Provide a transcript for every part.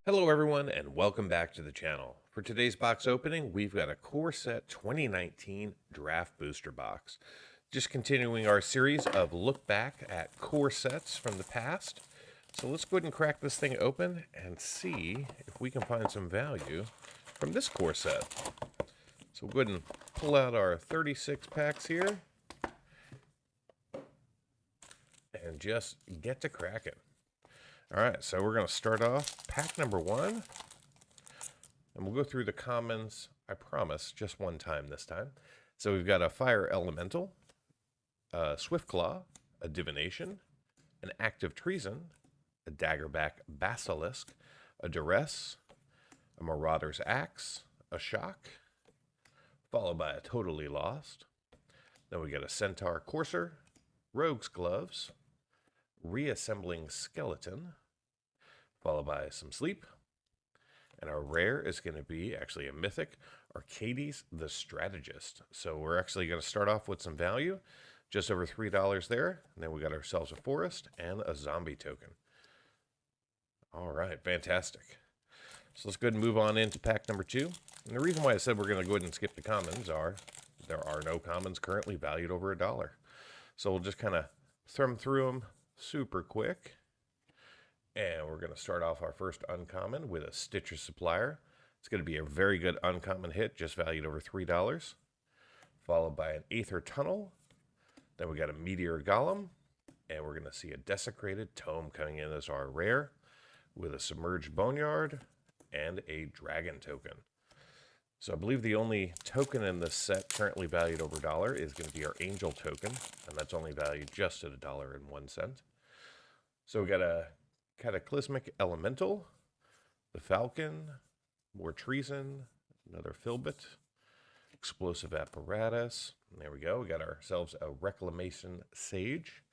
Hello everyone and welcome back to the channel. For today's box opening, we've got a Core Set 2019 Draft Booster Box. Just continuing our series of look back at core sets from the past. So let's go ahead and crack this thing open and see if we can find some value from this core set. So we'll go ahead and pull out our 36 packs here and just get to cracking. All right, so we're going to start off pack number 1, and we'll go through the commons, I promise, just one time this time. So we've got a Fire Elemental, a Swiftclaw, a Divination, an Active Treason, a Daggerback Basilisk, a Duress, a Marauder's Axe, a Shock, followed by a Totally Lost. Then we got a Centaur Courser, Rogue's Gloves, Reassembling Skeleton, followed by some Sleep. And our rare is going to be actually a mythic, Arcades the Strategist. So we're actually going to start off with some value, just over $3 there. And then we got ourselves a Forest and a Zombie token. All right, fantastic. So let's go ahead and move on into pack number 2. And the reason why I said we're going to go ahead and skip the commons are there are no commons currently valued over $1. So we'll just kind of thumb through them super quick. And we're going to start off our first uncommon with a Stitcher Supplier. It's going to be a very good uncommon hit, just valued over $3. Followed by an Aether Tunnel. Then we got a Meteor Golem. And we're going to see a Desecrated Tome coming in as our rare with a Submerged Boneyard and a Dragon token. So I believe the only token in this set currently valued over $1 is going to be our Angel token. And that's only valued just at $1.01. So we got a Cataclysmic Elemental, the Falcon, more Treason, another Filbit, Explosive Apparatus. And there we go. We got ourselves a Reclamation Sage,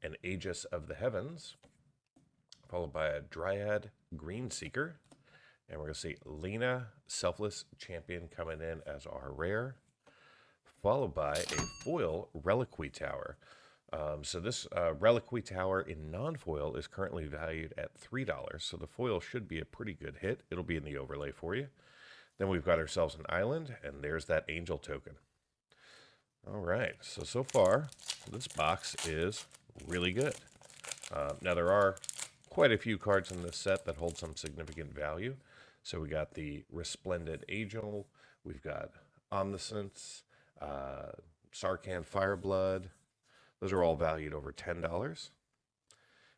an Aegis of the Heavens, followed by a Dryad Greenseeker. And we're going to see Lena, Selfless Champion, coming in as our rare, followed by a foil Reliquary Tower. So this Reliquary Tower in non-foil is currently valued at $3, so the foil should be a pretty good hit. It'll be in the overlay for you. Then we've got ourselves an island, and there's that Angel token. All right, so far, this box is really good. Now, there are quite a few cards in this set that hold some significant value. So we got the Resplendent Angel, we've got Omniscience, Sarkhan Fireblood. Those are all valued over $10.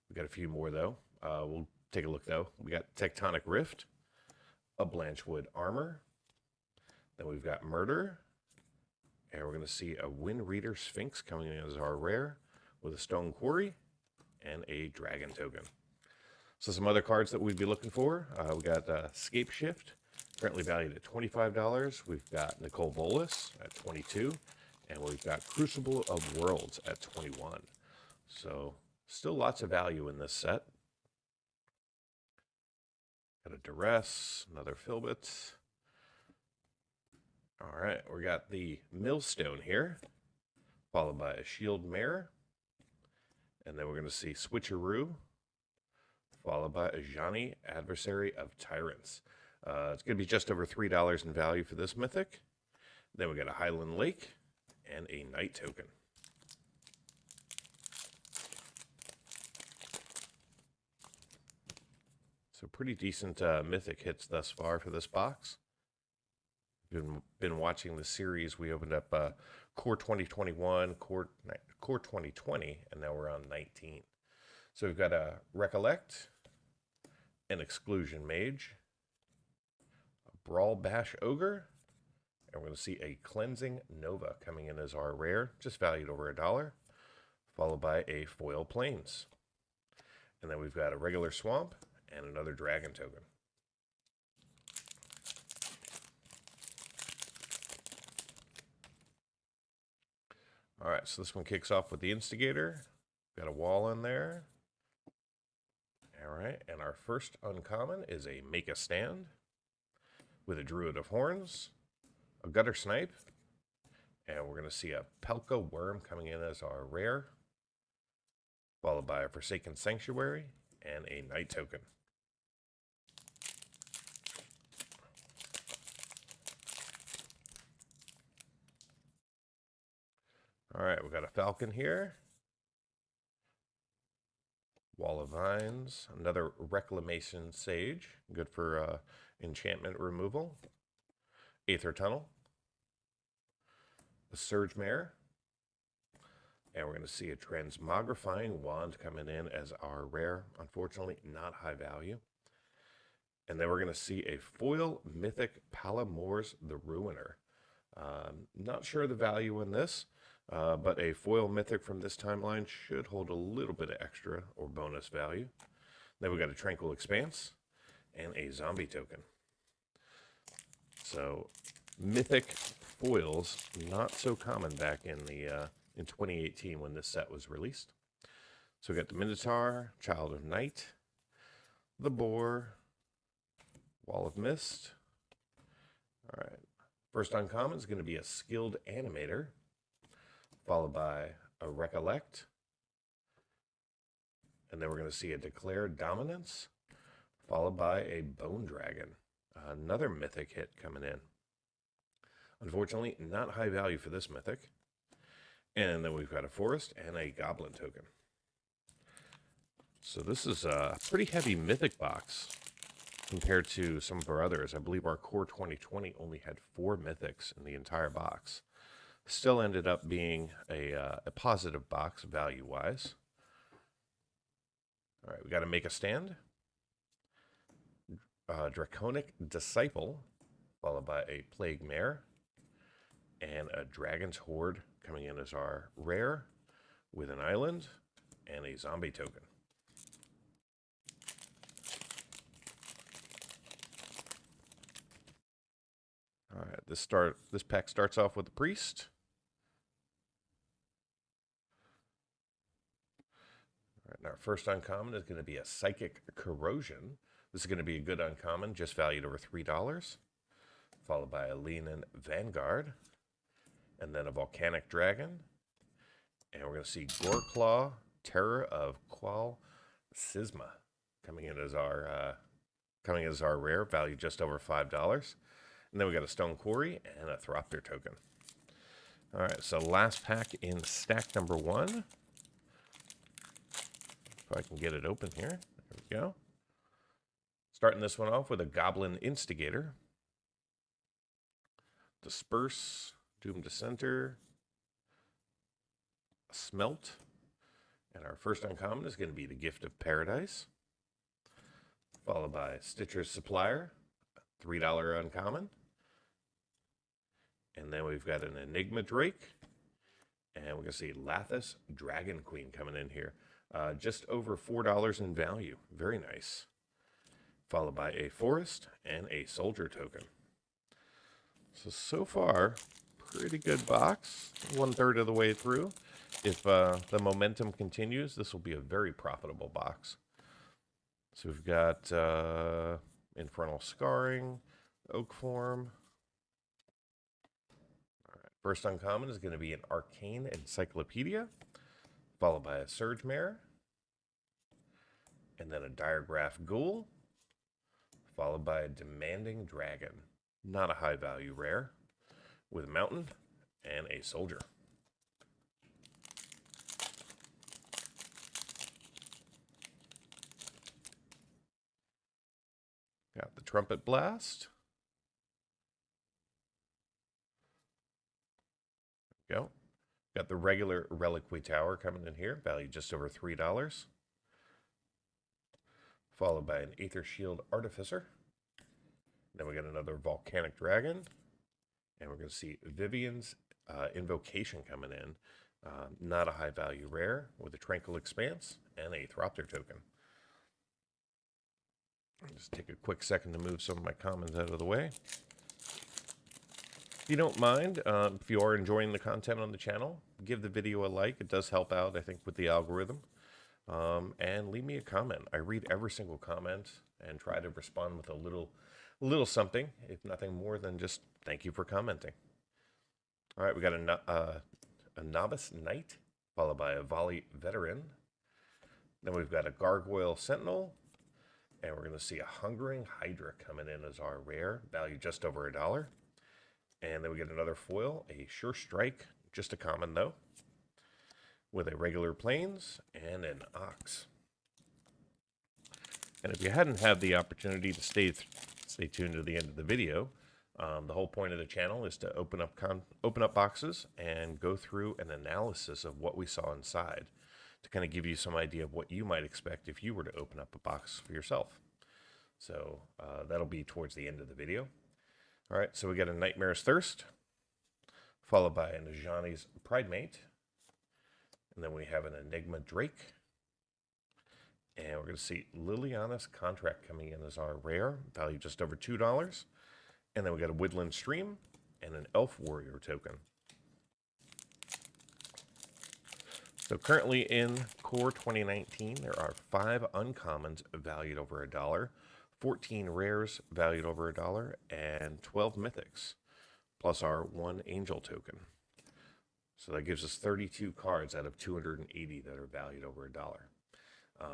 We got a few more, though. We'll take a look, though. We got Tectonic Rift, a Blanchwood Armor. Then we've got Murder. And we're going to see a Wind Reader Sphinx coming in as our rare with a Stone Quarry and a Dragon token. So some other cards that we'd be looking for. We got Scape Shift, currently valued at $25. We've got Nicole Bolas at $22. And we've got Crucible of Worlds at $21. So still lots of value in this set. Got a Duress, another Filbit. All right, we got the Millstone here, followed by a Shield Mare. And then we're going to see Switcheroo, followed by a Ajani, Adversary of Tyrants. It's going to be just over $3 in value for this mythic. Then we got a Highland Lake and a Knight token. So pretty decent mythic hits thus far for this box. Been watching the series. We opened up Core 2021, Core 2020, and now we're on 19. So we've got a Recollect, an Exclusion Mage, a Brawl Bash Ogre, and we're going to see a Cleansing Nova coming in as our rare, just valued over $1, followed by a Foil Plains. And then we've got a regular Swamp and another Dragon token. All right, so this one kicks off with the Instigator. Got a wall in there. All right, and our first uncommon is a Make a Stand with a Druid of Horns, a Gutter Snipe, and we're going to see a Pelka Worm coming in as our rare, followed by a Forsaken Sanctuary and a Knight token. All right, we got a Falcon here. Wall of Vines, another Reclamation Sage, good for enchantment removal. Aether Tunnel, a Surge Mare, and we're going to see a Transmogrifying Wand coming in as our rare, unfortunately not high value. And then we're going to see a foil Mythic Palladia-Mors the Ruiner. Not sure the value in this, but a foil Mythic from this timeline should hold a little bit of extra or bonus value. Then we got a Tranquil Expanse and a Zombie token. So Mythic foils, not so common back in the in 2018 when this set was released. So we got the Minotaur, Child of Night, the Boar, Wall of Mist. All right. First uncommon is going to be a Skilled Animator, followed by a Recollect. And then we're going to see a Declared Dominance, followed by a Bone Dragon. Another Mythic hit coming in. Unfortunately, not high value for this Mythic. And then we've got a Forest and a Goblin token. So this is a pretty heavy Mythic box compared to some of our others. I believe our Core 2020 only had 4 Mythics in the entire box. Still ended up being a positive box value-wise. All right, we got to make a stand. Draconic Disciple, followed by a Plague Mare, and a Dragon's Horde coming in as our rare with an island and a zombie token. All right, this pack starts off with the Priest. All right, and our first uncommon is going to be a Psychic Corrosion. This is going to be a good uncommon, just valued over $3, followed by a Leonin Vanguard, and then a Volcanic Dragon. And we're going to see Goreclaw, Terror of Qual Sisma, coming in as our rare, valued just over $5. And then we got a Stone Quarry and a Thropter token. All right, so last pack in stack number 1. If I can get it open here. There we go. Starting this one off with a Goblin Instigator. Disperse, Doom Dissenter, Smelt. And our first uncommon is going to be the Gift of Paradise, followed by Stitcher's Supplier, $3 uncommon. And then we've got an Enigma Drake. And we're going to see Lathis Dragon Queen coming in here. Just over $4 in value. Very nice. Followed by a Forest and a Soldier token. So far, pretty good box. 1/3 of the way through. If the momentum continues, this will be a very profitable box. So we've got Infernal Scarring, Oak Form. All right. First uncommon is going to be an Arcane Encyclopedia, followed by a Surge Mare, and then a Diregraph Ghoul, followed by a Demanding Dragon. Not a high value rare, with Mountain and a Soldier. Got the Trumpet Blast. There we go. Got the regular Reliquary Tower coming in here, valued just over $3. Followed by an Aether Shield Artificer. Then we got another Volcanic Dragon. And we're going to see Vivian's Invocation coming in. Not a high value rare, with a Tranquil Expanse and a Thropter token. I'll just take a quick second to move some of my commons out of the way. If you don't mind, if you are enjoying the content on the channel, give the video a like. It does help out, I think, with the algorithm. And leave me a comment. I read every single comment and try to respond with a little something, if nothing more than just thank you for commenting. All right, we got a Novice Knight, followed by a Volley Veteran. Then we've got a Gargoyle Sentinel, and we're going to see a Hungering Hydra coming in as our rare, valued just over $1. And then we get another foil, a Sure Strike, just a common though. with a regular plains and an ox. And if you hadn't had the opportunity to stay tuned to the end of the video, the whole point of the channel is to open up boxes and go through an analysis of what we saw inside to kind of give you some idea of what you might expect if you were to open up a box for yourself. So that'll be towards the end of the video. All right, so we got a Nightmare's Thirst, followed by an Ajani's Pridemate, and then we have an Enigma Drake, and we're going to see Liliana's Contract coming in as our rare, value just over $2. And then we got a Woodland Stream and an Elf Warrior token. So currently in Core 2019, there are 5 uncommons valued over $1, 14 rares valued over $1, and 12 mythics, plus our 1 angel token. So that gives us 32 cards out of 280 that are valued over $1.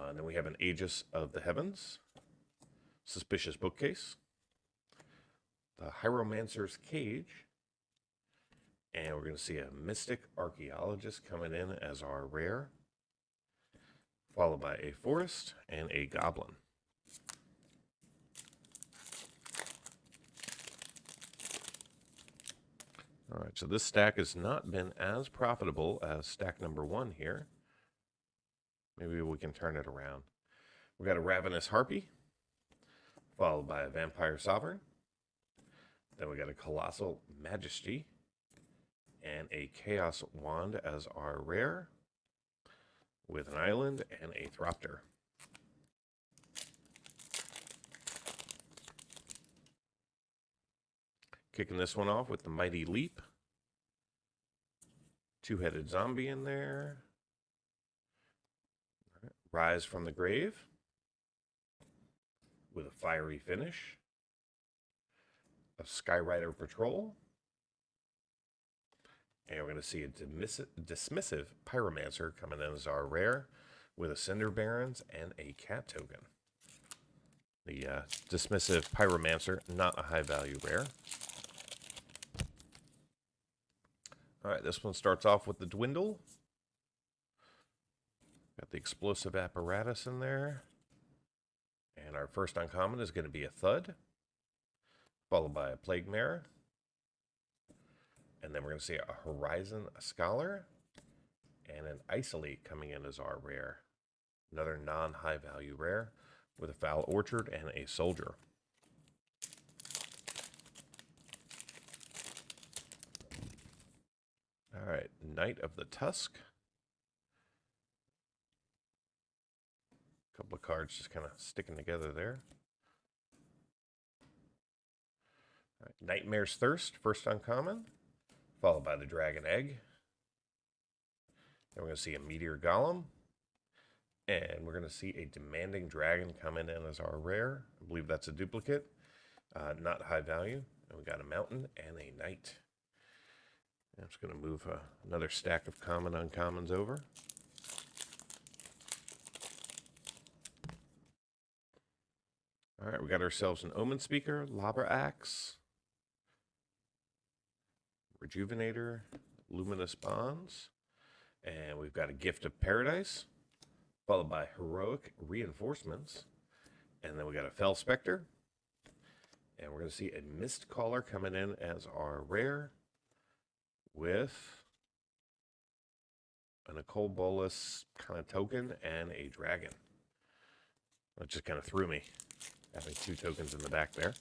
And then we have an Aegis of the Heavens, Suspicious Bookcase, the Hieromancer's Cage, and we're going to see a Mystic Archaeologist coming in as our rare, followed by a Forest and a Goblin. All right, so this stack has not been as profitable as stack number 1 here. Maybe we can turn it around. We got a Ravenous Harpy, followed by a Vampire Sovereign. Then we got a Colossal Majesty and a Chaos Wand as our rare, with an island and a Thropter. Kicking this one off with the Mighty Leap. Two-headed zombie in there. Rise from the Grave with a fiery finish. A Skyrider Patrol. And we're going to see a dismissive Pyromancer coming in as our rare with a Cinder Barons and a Cat token. The dismissive Pyromancer, not a high value rare. All right, this one starts off with the Dwindle. Got the Explosive Apparatus in there. And our first uncommon is going to be a Thud, followed by a Plague Mare. And then we're going to see a Horizon Scholar and an Isolate coming in as our rare. Another non-high value rare with a Foul Orchard and a Soldier. All right, Knight of the Tusk. A couple of cards just kind of sticking together there. All right, Nightmare's Thirst, first uncommon, followed by the Dragon Egg. Then we're going to see a Meteor Golem. And we're going to see a Demanding Dragon coming in as our rare. I believe that's a duplicate, not high value. And we got a Mountain and a Knight. I'm just going to move another stack of common uncommons over. All right, we got ourselves an Omen Speaker, Labra Axe, Rejuvenator, Luminous Bonds, and we've got a Gift of Paradise, followed by Heroic Reinforcements, and then we got a Fell Spectre, and we're going to see a Mist Caller coming in as our rare, with an Nicole Bolas kind of token and a dragon. That just kind of threw me, having 2 tokens in the back there.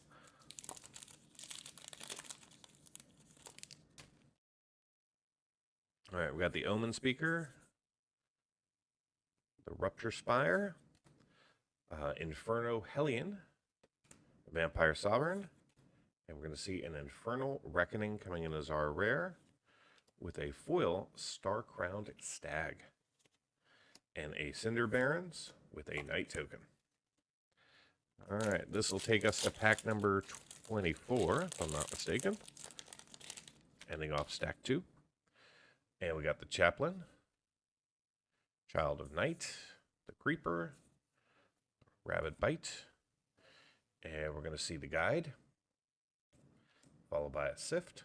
All right, we got the Omen Speaker, the Rupture Spire, Inferno Hellion, Vampire Sovereign, and we're going to see an Infernal Reckoning coming in as our rare, with a foil Star-Crowned Stag, and a Cinder Barons with a Knight token. All right, this will take us to pack number 24, if I'm not mistaken. Ending off stack 2. And we got the Chaplain, Child of Night, the Creeper, Rabbit Bite, and we're going to see the Guide, followed by a Sift.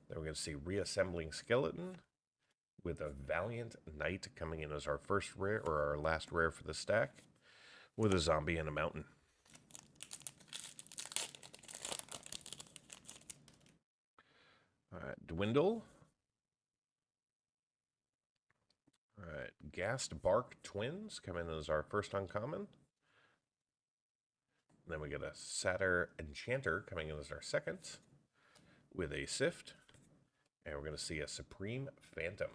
Then we're going to see Reassembling Skeleton with a Valiant Knight coming in as our first rare, or our last rare for the stack, with a zombie and a mountain. All right, Dwindle. All right, Ghast Bark Twins coming in as our first uncommon. Then we get a Satyr Enchanter coming in as our second, with a Sift. And we're going to see a Supreme Phantom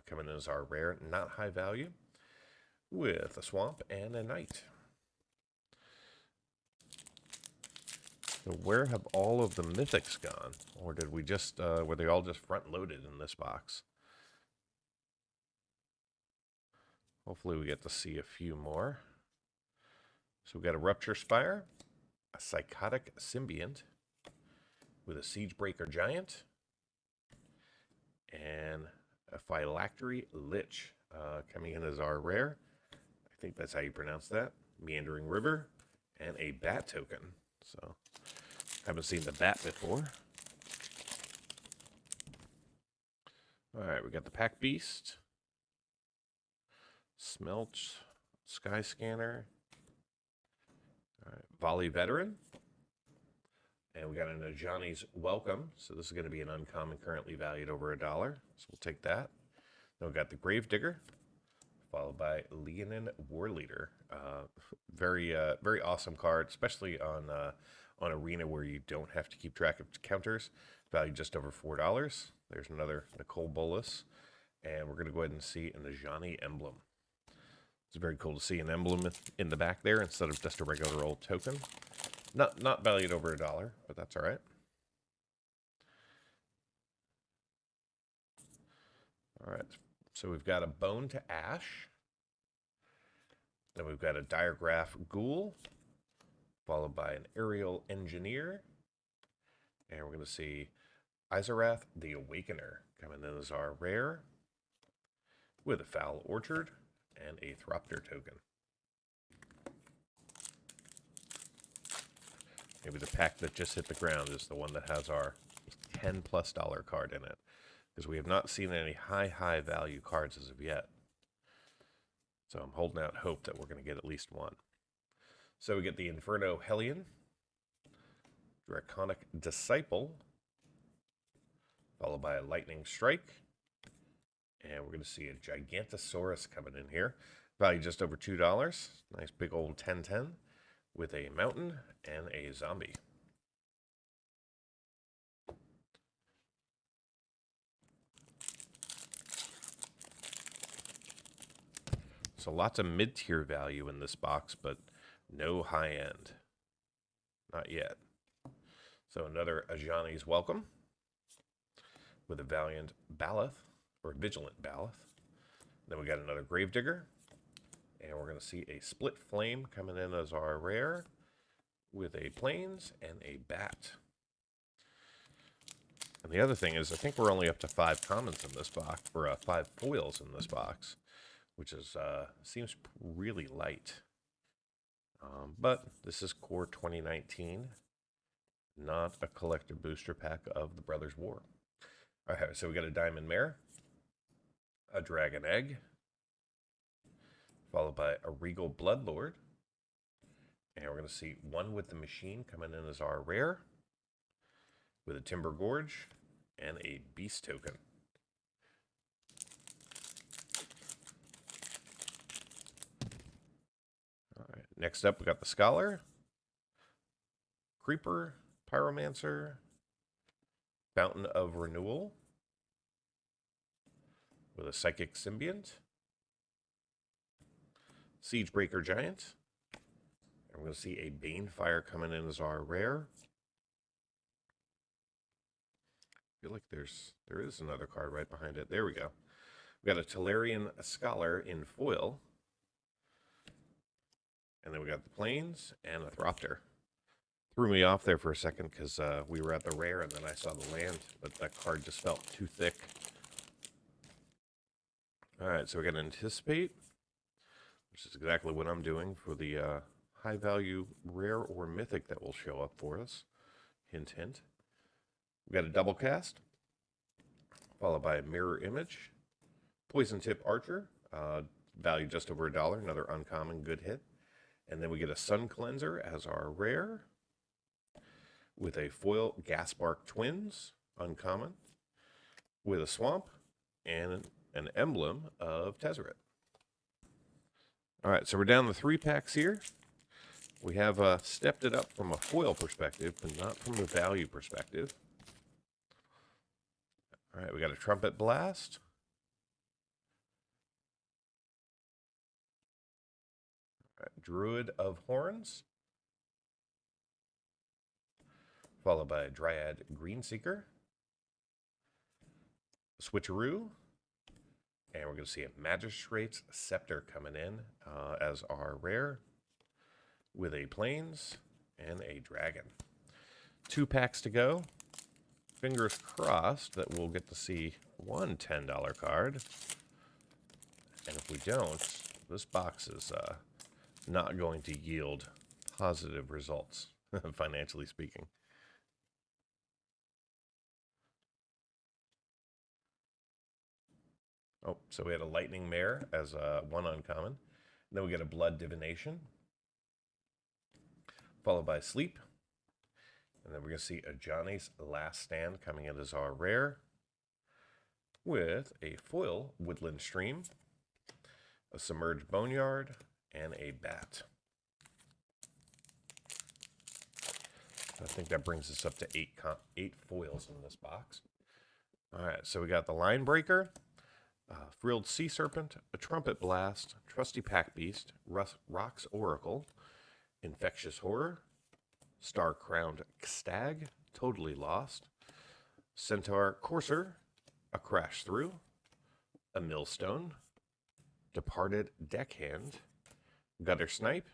coming in as our rare, not high value, with a Swamp and a Knight. So where have all of the mythics gone? Or did we just, were they all just front loaded in this box? Hopefully we get to see a few more. So we got a Rupture Spire, a Psychotic Symbiont, with a Siegebreaker Giant, and a Phylactery Lich coming in as our rare. I think that's how you pronounce that. Meandering River, and a Bat token. So, haven't seen the Bat before. Alright, we got the Pack Beast, Smelt, Sky Scanner, Volley Veteran, and we got an Ajani's Welcome. So this is going to be an uncommon currently valued over $1. So we'll take that. Then we got the Gravedigger, followed by Leonin Warleader. Very awesome card, especially on Arena where you don't have to keep track of counters. Valued just over $4. There's another Nicole Bolas. And we're going to go ahead and see an Ajani emblem. It's very cool to see an emblem in the back there instead of just a regular old token. Not valued over $1, but that's all right. All right, so we've got a Bone to Ash. Then we've got a Diregraph Ghoul, followed by an Aerial Engineer. And we're going to see Izarath the Awakener coming in as our rare, with a Foul Orchard and a Thropter token. Maybe the pack that just hit the ground is the one that has our $10+ card in it, because we have not seen any high value cards as of yet. So I'm holding out hope that we're going to get at least one. So we get the Inferno Hellion, Draconic Disciple, followed by a Lightning Strike. And we're going to see a Gigantosaurus coming in here. Value just over $2. Nice big old 10/10 with a mountain and a zombie. So lots of mid-tier value in this box, but no high-end. Not yet. So another Ajani's Welcome with a Valiant Baloth, or Vigilant Baloth. Then we got another Gravedigger. And we're going to see a Split Flame coming in as our rare with a Plains and a Bat. And the other thing is, I think we're only up to 5 commons in this box, or 5 foils in this box, which is seems really light. But this is Core 2019, not a collector booster pack of the Brothers War. All right, so we got a Diamond Mare, a Dragon Egg, followed by a Regal Bloodlord. And we're going to see One with the Machine coming in as our rare, with a Timber Gorge and a Beast token. All right, next up we got the Scholar, Creeper, Pyromancer, Fountain of Renewal, with a Psychic Symbiont, Siegebreaker Giant, and we're going to see a Banefire coming in as our rare. I feel like there is another card right behind it. There we go. We got a Tolarian Scholar in foil, and then we got the Plains and a Thropter. Threw me off there for a second because we were at the rare and then I saw the land, but that card just felt too thick. All right, so we're going to Anticipate, which is exactly what I'm doing for the high value rare or mythic that will show up for us. Hint, hint. We got a Double Cast, followed by a Mirror Image, Poison Tip Archer, valued just over $1, another uncommon, good hit. And then we get a Sun Cleanser as our rare, with a foil Gasbark Twins, uncommon, with a Swamp, and an emblem of Tezzeret. All right, so we're down to 3 packs here. We have stepped it up from a foil perspective, but not from a value perspective. All right, we got a Trumpet Blast. All right, Druid of Horns. Followed by a Dryad Greenseeker. Switcheroo. And we're going to see a Magistrate's Scepter coming in as our rare, with a Plains and a Dragon. 2 packs to go. Fingers crossed that we'll get to see one $10 card. And if we don't, this box is not going to yield positive results, financially speaking. Oh, so we had a Lightning Mare as one uncommon. Then we get a Blood Divination, followed by Sleep. And then we're going to see a Johnny's Last Stand coming in as our rare, with a foil Woodland Stream, a Submerged Boneyard, and a Bat. I think that brings us up to 8 foils in this box. All right, so we got the Line Breaker, Frilled Sea Serpent, a Trumpet Blast, Trusty Pack Beast, Rock's Oracle, Infectious Horror, Star-Crowned Stag, Totally Lost, Centaur Courser, a Crash Through, a Millstone, Departed Deckhand, Gutter Snipe,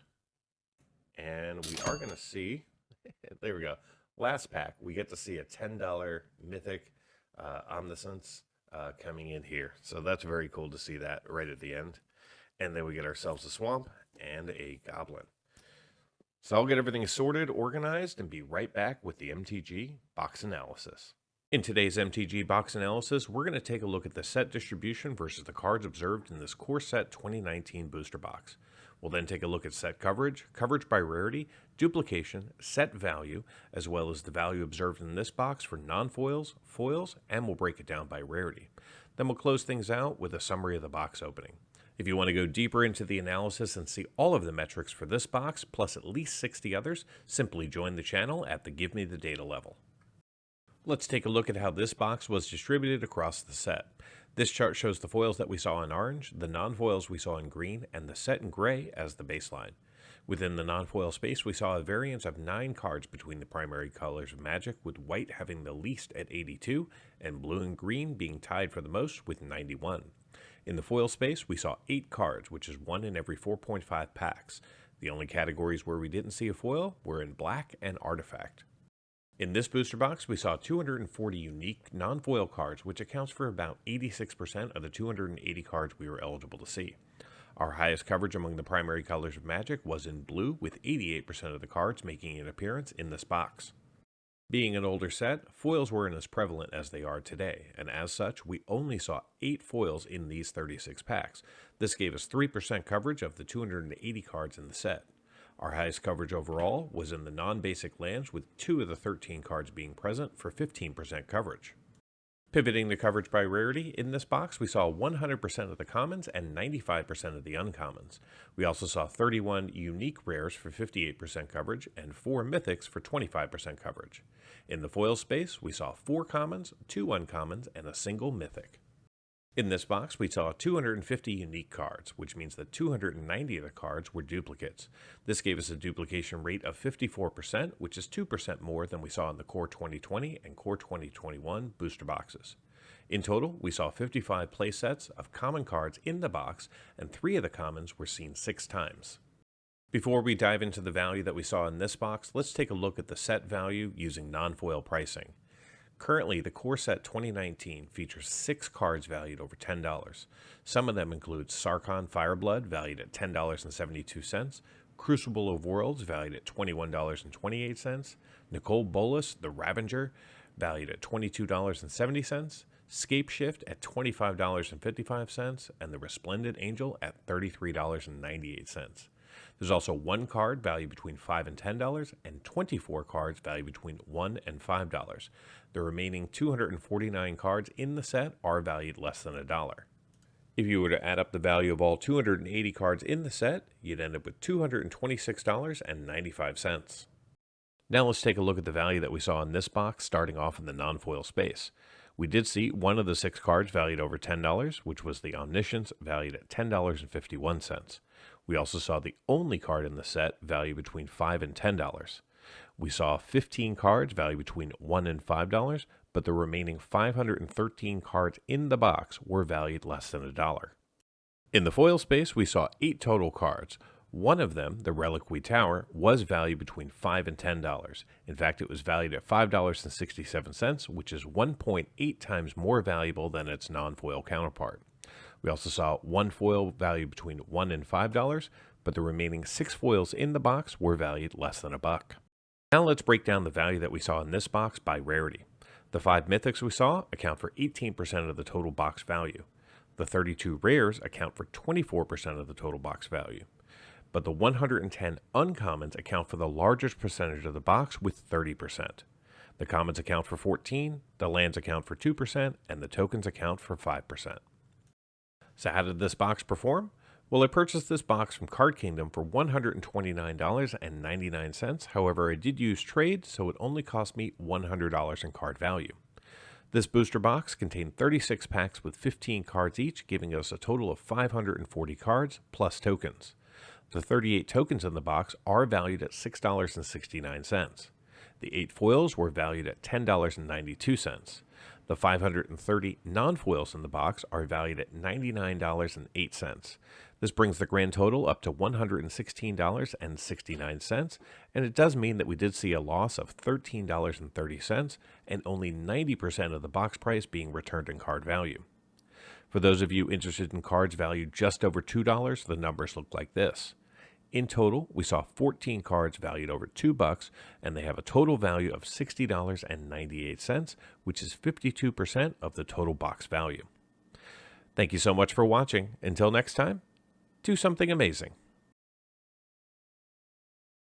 and we are going to see, there we go, last pack, we get to see a $10 Mythic Omniscience coming in here. So that's very cool to see that right at the end. And then we get ourselves a Swamp and a Goblin. So I'll get everything sorted, organized, and be right back with the MTG Box Analysis. In today's MTG Box Analysis, we're going to take a look at the set distribution versus the cards observed in this Core Set 2019 booster box. We'll then take a look at set coverage, coverage by rarity, duplication, set value, as well as the value observed in this box for non-foils, foils, and we'll break it down by rarity. Then we'll close things out with a summary of the box opening. If you want to go deeper into the analysis and see all of the metrics for this box, plus at least 60 others, simply join the channel at the Give Me the Data level. Let's take a look at how this box was distributed across the set. This chart shows the foils that we saw in orange, the non-foils we saw in green, and the set in gray as the baseline. Within the non-foil space, we saw a variance of 9 cards between the primary colors of Magic, with white having the least at 82, and blue and green being tied for the most with 91. In the foil space, we saw 8 cards, which is 1 in every 4.5 packs. The only categories where we didn't see a foil were in black and artifact. In this booster box, we saw 240 unique non-foil cards, which accounts for about 86% of the 280 cards we were eligible to see. Our highest coverage among the primary colors of Magic was in blue, with 88% of the cards making an appearance in this box. Being an older set, foils weren't as prevalent as they are today, and as such, we only saw 8 foils in these 36 packs. This gave us 3% coverage of the 280 cards in the set. Our highest coverage overall was in the non-basic lands, with 2 of the 13 cards being present for 15% coverage. Pivoting the coverage by rarity, in this box we saw 100% of the commons and 95% of the uncommons. We also saw 31 unique rares for 58% coverage and 4 mythics for 25% coverage. In the foil space, we saw 4 commons, 2 uncommons, and a single mythic. In this box, we saw 250 unique cards, which means that 290 of the cards were duplicates. This gave us a duplication rate of 54%, which is 2% more than we saw in the Core 2020 and Core 2021 booster boxes. In total, we saw 55 playsets of common cards in the box, and 3 of the commons were seen 6 times. Before we dive into the value that we saw in this box, let's take a look at the set value using non-foil pricing. Currently, the Core Set 2019 features 6 cards valued over $10. Some of them include Sarkhan Fireblood, valued at $10.72, Crucible of Worlds, valued at $21.28, Nicole Bolas, the Ravager, valued at $22.70, Scape Shift at $25.55, and the Resplendent Angel at $33.98. There's also one card valued between $5 and $10, and 24 cards valued between $1 and $5. The remaining 249 cards in the set are valued less than $1. If you were to add up the value of all 280 cards in the set, you'd end up with $226.95. Now let's take a look at the value that we saw in this box, starting off in the non-foil space. We did see one of the 6 cards valued over $10, which was the Omniscience, valued at $10.51. We also saw the only card in the set valued between $5 and $10. We saw 15 cards valued between $1 and $5, but the remaining 513 cards in the box were valued less than $1. In the foil space, we saw 8 total cards. One of them, the Reliquary Tower, was valued between $5 and $10. In fact, it was valued at $5.67, which is 1.8 times more valuable than its non-foil counterpart. We also saw one foil valued between $1 and $5, but the remaining 6 foils in the box were valued less than $1. Now let's break down the value that we saw in this box by rarity. The 5 mythics we saw account for 18% of the total box value. The 32 rares account for 24% of the total box value. But the 110 uncommons account for the largest percentage of the box with 30%. The commons account for 14%, the lands account for 2%, and the tokens account for 5%. So how did this box perform? Well, I purchased this box from Card Kingdom for $129.99. However, I did use trade, so it only cost me $100 in card value. This booster box contained 36 packs with 15 cards each, giving us a total of 540 cards plus tokens. The 38 tokens in the box are valued at $6.69. The 8 foils were valued at $10.92. The 530 non-foils in the box are valued at $99.08. This brings the grand total up to $116.69, and it does mean that we did see a loss of $13.30 and only 90% of the box price being returned in card value. For those of you interested in cards valued just over $2, the numbers look like this. In total, we saw 14 cards valued over $2, and they have a total value of $60.98, which is 52% of the total box value. Thank you so much for watching. Until next time, do something amazing.